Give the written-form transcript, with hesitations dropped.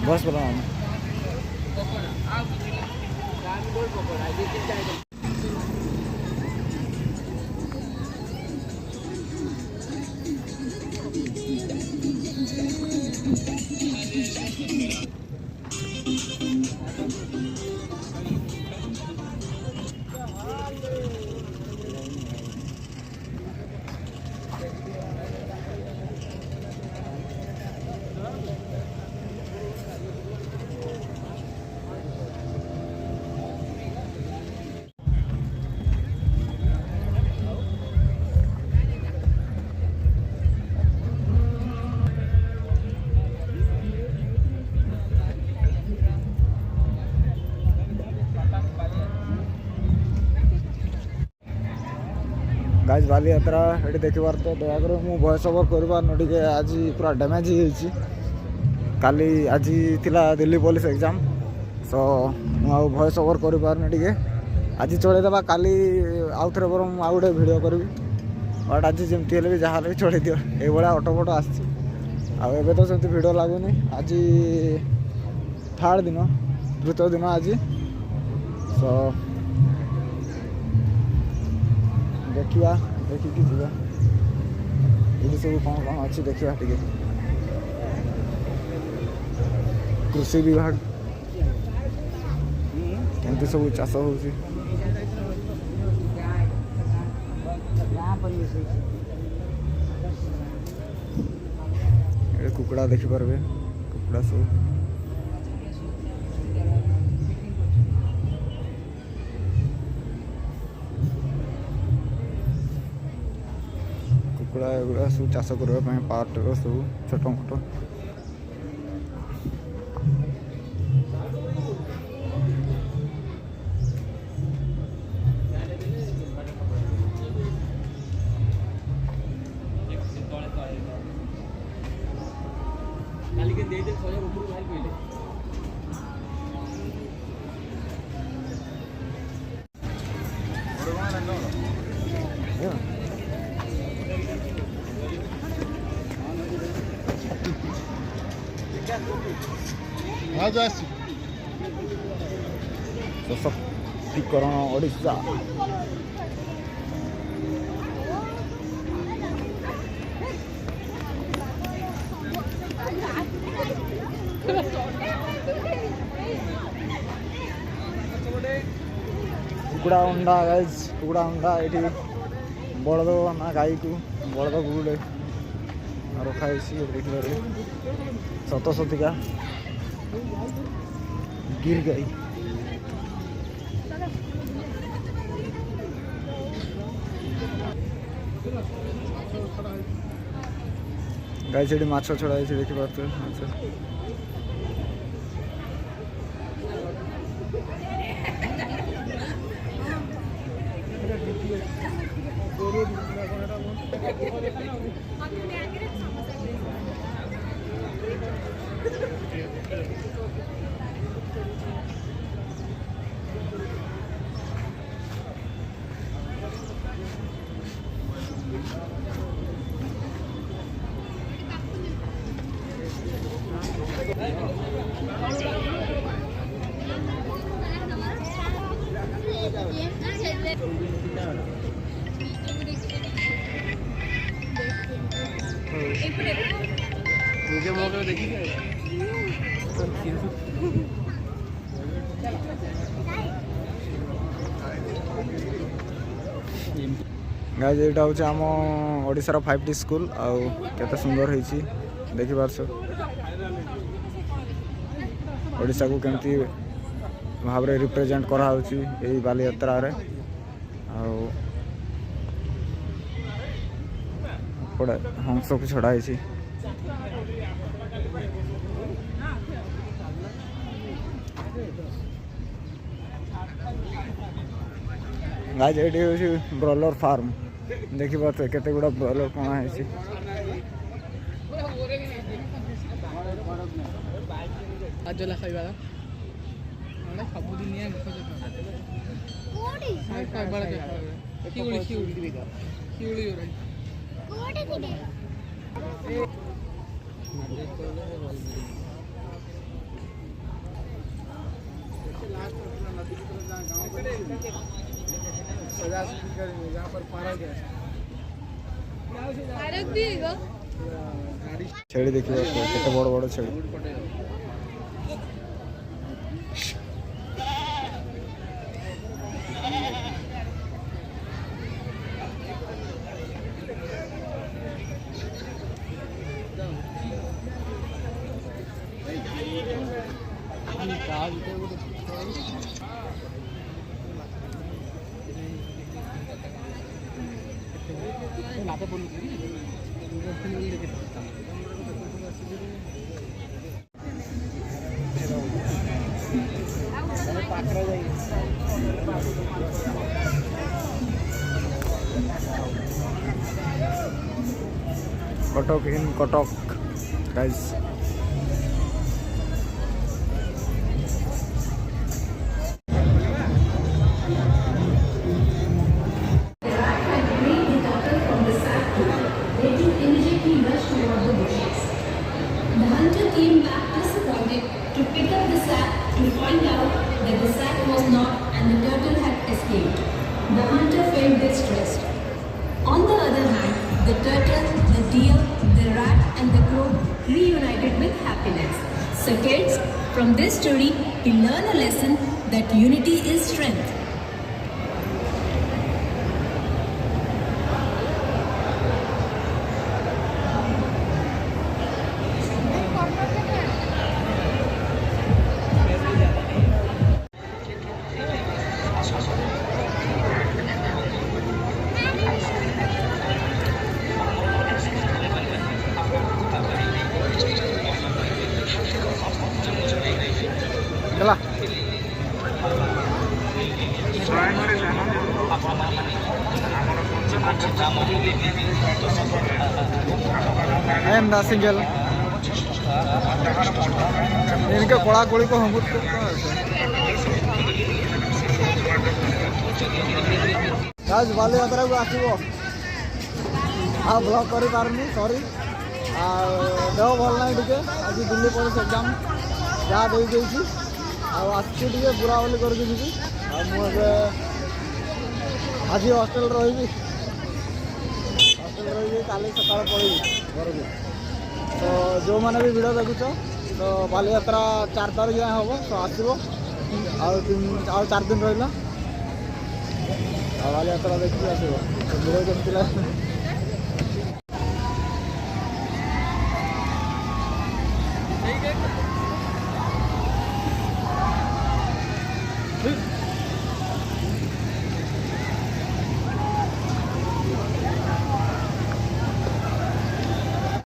बस बोला गाइज बाली यात्रा ये देखिबार तो दयाकर मु वॉइस ओवर करबार न टिके आज पूरा डैमेज हो काली आज थिला दिल्ली पुलिस एग्जाम सो मु वॉइस ओवर करबार न टिके आज चढ़ेदेबा काली आउ थे बर मु आउ गोटे भिडियो करी बट आज जमती भी जहाँ भी चढ़े दियो ये ऑटो फटो आसी आबे तो सेमती भिडियो लगुनि आज थर्ड दिन द्वितीय दिन आज सो देखिया देखिकी जीवा ये सब कौन कौन अच्छी देखिया टिके कृषि विभाग केमती सब चाष हो कुकड़ा देखिपारे कुकड़ा सब कुकड़ा एगुड़ा सब चाष करने पार्ट सब छोट मोट सशक्तिकरण ओडिशा कुकड़ा अंडा गाइज कुकड़ा अंडा ये बलद ना गाई को बलद गुड़े रखाई देखिए सतशतिका गिर गई गाई से माछ छड़ा देखी पार्थे गाइज यहाँ हूँ आम ओडिशार 5T स्कूल आउ केते सुंदर होइछि देखि पारछ ओडिशा को केमती भाव रे रिप्रेजेंट करा होछि एई बाली यात्रा रे आउ पड़े हंस को छड़ा होइछि गाइज ये हूँ ब्रॉयलर फार्म देखी पारे केते गुड़ा ब्रॉयलर कणा है आजला खाइबा सबुदिन ଶିଉଳି ଶିଉଳି ଶିଉଳି ଛେଳି ଦେଖିବା କେତେ ବଡ଼ ବଡ଼ ଛେଳି। Cuttack in Cuttack, guys. The hunter came back disappointed to pick up the sack to find out that the sack was not and the turtle had escaped. The hunter felt distressed. On the other hand, the turtle, the deer, the rat and the crow reunited with happiness. So kids, from this story, we learn a lesson that unity is strength. चला I am the single. इनके कोड़ा कोड़ी को हम आज बाली यात्रा को आसो हाँ ब्लॉग कर पारनी सॉरी देह भल ना टे आज दिल्ली पुलिस एग्जाम जहाँ दे आसती बुलाबुली करके जी मुझे आज हस्टेल रही काली सका पड़े घर को तो जो मैंने भी वीडियो देखुच तो बाली यात्रा 4 तारीख जाए हम तो आसो आ 4 दिन रहा बाली यात्रा देखिए आसो तो वीडियो केमती Hey.